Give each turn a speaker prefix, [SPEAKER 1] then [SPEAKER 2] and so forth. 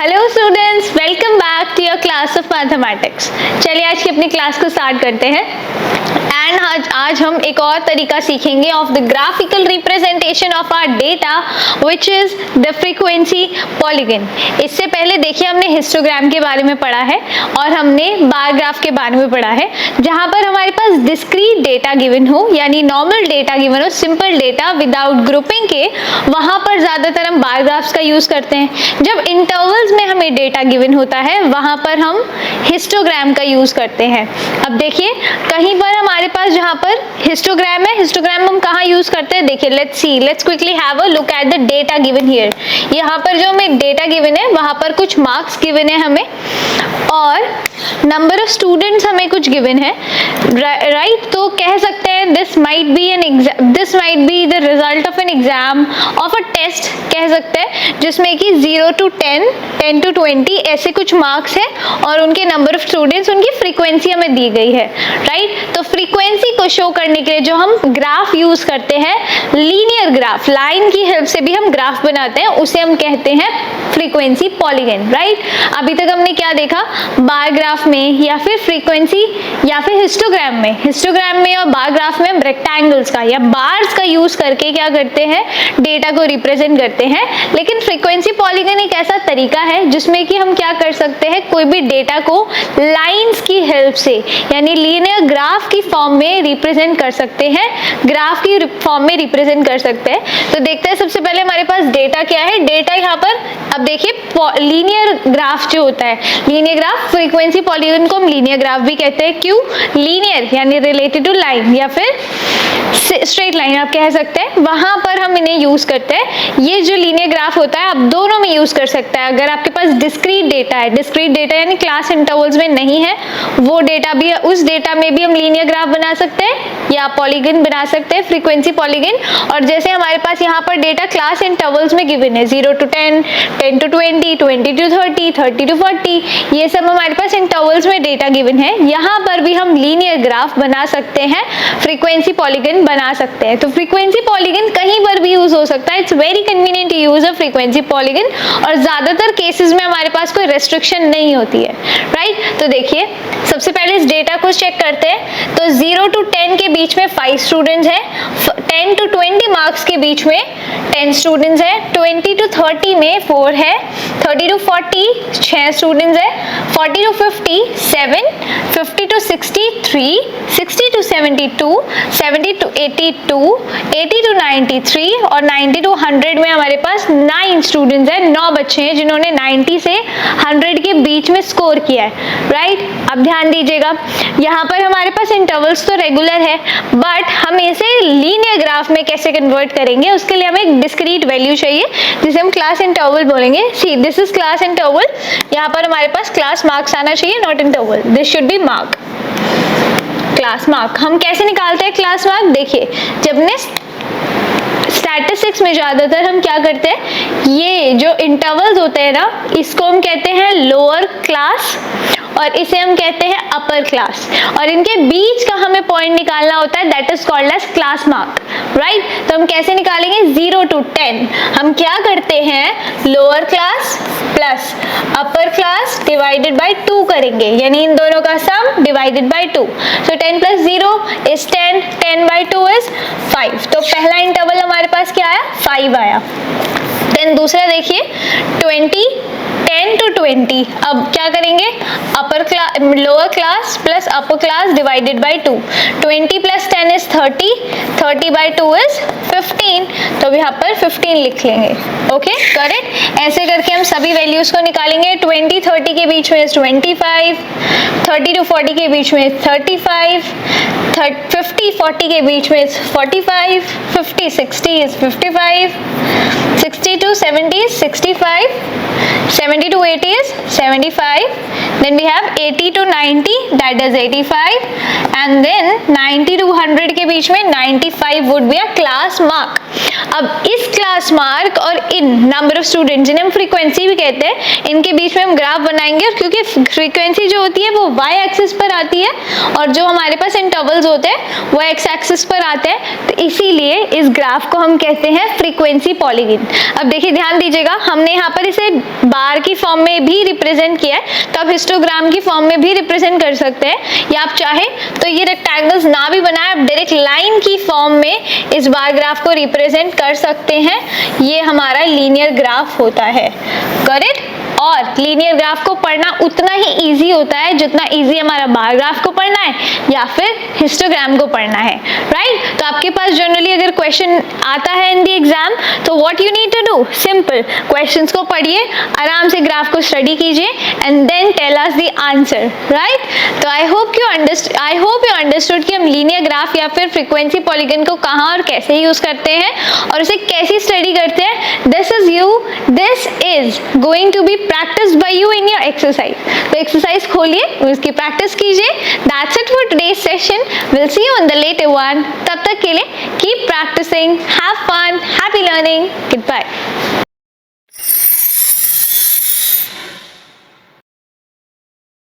[SPEAKER 1] Hello students, welcome back to your class of mathematics. चलिए आज की अपनी क्लास को स्टार्ट करते हैं। एंड आज हम एक और तरीका सीखेंगे of the graphical representation of our data which is the frequency polygon. इससे पहले देखिए हमने हिस्टोग्राम के बारे में पढ़ा है और हमने बार ग्राफ के बारे में पढ़ा है, जहां पर हमारे पास डिस्क्रीट डेटा गिवन हो, यानी नॉर्मल डेटा गिवन हो, सिंपल डेटा विदाउट ग्रुपिंग के, वहां पर ज्यादातर हम बार ग्राफ्स का यूज करते हैं। जब इंटरवल्स में हमें डेटा गिवन होता है वहां पर हम हिस्टोग्राम का यूज करते हैं। अब देखिए कहीं पर हमारे पास जहां पर हिस्टोग्राम है, हिस्टोग्राम हम कहाँ यूज करते हैं, देखिए let's quickly have a look at the data given here. यहाँ पर जो हमें डेटा गिवन है वहां पर कुछ मार्क्स गिवन है हमें और नंबर ऑफ स्टूडेंट्स हमें कुछ गिवन है, राइट। तो कह सकते हैं this might be the result of an exam of a test, कह सकते हैं, जिसमें कि 0 to 10, 10 to 20 ऐसे कुछ मार्क्स है और उनके नंबर ऑफ स्टूडेंट्स, उनकी फ्रीक्वेंसी हमें दी गई है, राइट। तो फ्रीक्वेंसी को शो करने के लिए जो हम ग्राफ यूज करते हैं, लीनियर ग्राफ, लाइन की हेल्प से भी हम ग्राफ बनाते हैं, उसे हम कहते हैं फ्रीक्वेंसी पॉलीगन, राइट। अभी तक हमने क्या देखा, बार ग्राफ में या फिर फ्रीक्वेंसी या फिर हिस्टोग्राम में और बार ग्राफ में हम रेक्टेंगल्स का या बार्स का यूज करके क्या करते हैं, डेटा को रिप्रेजेंट करते हैं। लेकिन फ्रीक्वेंसी पॉलीगन एक ऐसा तरीका है जिसमें कि हम क्या कर सकते हैं, कोई भी डेटा को लाइंस की हेल्प से यानी लीनियर ग्राफ की फॉर्म में रिप्रेजेंट कर सकते हैं, ग्राफ की फॉर्म में रिप्रेजेंट कर सकते हैं। तो देखते हैं सबसे पहले हमारे पास डेटा क्या है। डेटा यहाँ पर अब देखिए लीनियर ग्राफ जो होता है, लीनियर ग्राफ, फ्रीक्वेंसी पॉलीगन को हम लीनियर ग्राफ भी कहते हैं। क्यों? लीनियर यानी रिलेटेड टू लाइन या फिर स्ट्रेट लाइन आप कह सकते हैं, वहां पर हम इन्हें यूज करते हैं। ये जो लीनियर ग्राफ होता है आप दोनों में यूज कर सकते हैं। अगर आपके पास डिस्क्रीट डेटा है, डिस्क्रीट डेटा यानी क्लास इंटरवल्स में नहीं है, वो डेटा भी, उस डेटा में भी हम लीनियर ग्राफ बना सकते हैं या पॉलीगन बना सकते हैं, फ्रीक्वेंसी पॉलीगन। और जैसे हमारे पास यहाँ पर डेटा क्लास इंटरवल्स में गिवन है, 0 to 10, 10 to 20, 20 to 30, 30 to 40, ये सब हमारे पास इंटरवल्स में डेटा गिवन है। यहाँ पर भी हम लीनियर ग्राफ बना सकते हैं, फ्रीक्वेंसी पॉलीगन बना सकते हैं। तो फ्रीक्वेंसी पॉलीगन कहीं पर भी यूज हो सकता है। It's very convenient to use a frequency polygon और ज्यादातर केसेस में हमारे पास कोई रेस्ट्रिक्शन नहीं होती है, राइट। तो देखिए सबसे पहले इस डेटा को चेक करते हैं। तो 0 to 10 के बीच में 5 स्टूडेंट्स हैं, 10 to 20 मार्क्स के बीच में 10 स्टूडेंट्स हैं, 20 to 30 में 4 है, 30 to 40 6 स्टूडेंट्स हैं, 40 to 50 7, 50 to 60 3, 60 to 72, 70 to 82, 80 to 93 और 90 to 100 में हमारे पास 9 स्टूडेंट्स हैं, 9 बच्चे हैं जिन्होंने 90 से 100 के बीच में स्कोर किया है, राइट। अब ध्यान दीजिएगा यहाँ पर हमारे पास इंटरवल्स तो रेगुलर है, बट हम इसे लीनियर ग्राफ में कैसे कन्वर्ट करेंगे, उसके लिए हमें एक डिस्क्रीट वैल्यू चाहिए जिसे हम क्लास इंटरवल बोलेंगे। See this is class interval, यहाँ पर हमारे पास क्लास मार्क्स आना चाहिए, not interval, this should be mark, class mark. हम कैसे निकालते हैं क्लास मार्क, देखिए जब ने स्टैटिस्टिक्स में ज्यादातर हम क्या करते हैं, ये जो इंटरवल्स होते हैं ना, इसको हम कहते हैं लोअर क्लास और इसे हम कहते हैं अपर क्लास, और इनके बीच का हमें पॉइंट निकालना होता है, that is called as class mark, right. तो हम कैसे निकालेंगे, 0 to 10 हम क्या करते हैं, lower class plus upper class divided by 2 करेंगे, यानी इन दोनों का सम divided by 2। So 10 plus 0 is 10, 10 by 2 is 5। तो पहला इंटरवल हमारे पास क्या आया, 5 आया। देन दूसरा देखिए 20, 10 to 20, अब क्या करेंगे, upper class, lower class plus upper class divided by 2, 20 plus 10 is 30, 30 by 2 is 15, तो यहाँ पर 15 लिख लेंगे, ओके, करेक्ट। ऐसे करके हम सभी वैल्यूज को निकालेंगे। 20 30 के बीच में 25, 30 to 40 के बीच में 35, 50 40 के बीच में 45, 50 60 is 55, 60 to 70 is 65, 70 to 80 is 75, then we have 80 to 90, that is 85, and then 90 to 100 के बीच में 95 would be a class mark। अब इस क्लास मार्क और इन नंबर ऑफ स्टूडेंट, जिन्हें हम फ्रीक्वेंसी भी कहते हैं, इनके बीच में हम ग्राफ बनाएंगे। और क्योंकि फ्रीक्वेंसी जो होती है वो वाई एक्सिस पर आती है और जो हमारे पास इंटरवल्स होते हैं वो एक्स एक्सिस पर आते हैं, तो इसीलिए इस ग्राफ को हम कहते हैं फ्रीक्वेंसी पॉलीगन। अब देखिए, ध्यान दीजिएगा, हमने यहाँ पर इसे बार की फॉर्म में भी रिप्रेजेंट किया है, तो आप हिस्टोग्राम की फॉर्म में भी रिप्रेजेंट कर सकते हैं, या आप चाहे तो ये रेक्टेंगल्स ना भी बनाए, आप डायरेक्ट लाइन की फॉर्म में इस बार ग्राफ को रिप्रेजेंट कर सकते हैं। ये हमारा लीनियर ग्राफ होता है, करेक्ट। और लीनियर ग्राफ को पढ़ना उतना ही इजी होता है जितना इजी हमारा बार ग्राफ को पढ़ना है या फिर हिस्टोग्राम को पढ़ना है, राइट। तो आपके पास जनरली अगर क्वेश्चन आता है इन द एग्जाम, तो what you need to do, simple, questions को पढ़िए, आराम से ग्राफ को स्टडी कीजिए and then tell us the answer, right. तो आई होप यू अंडरस्टूड कि हम लीनियर ग्राफ या फिर फ्रीक्वेंसी पॉलीगन को कहाँ और कैसे यूज करते हैं और उसे कैसे स्टडी करते हैं। This is going to be practiced by you in your exercise. तो एक्सरसाइज खोलिए, उसकी प्रैक्टिस कीजिए। That's it for today's session. We'll see you in the later one. तब तक के लिए keep practicing, have fun, happy learning. Goodbye.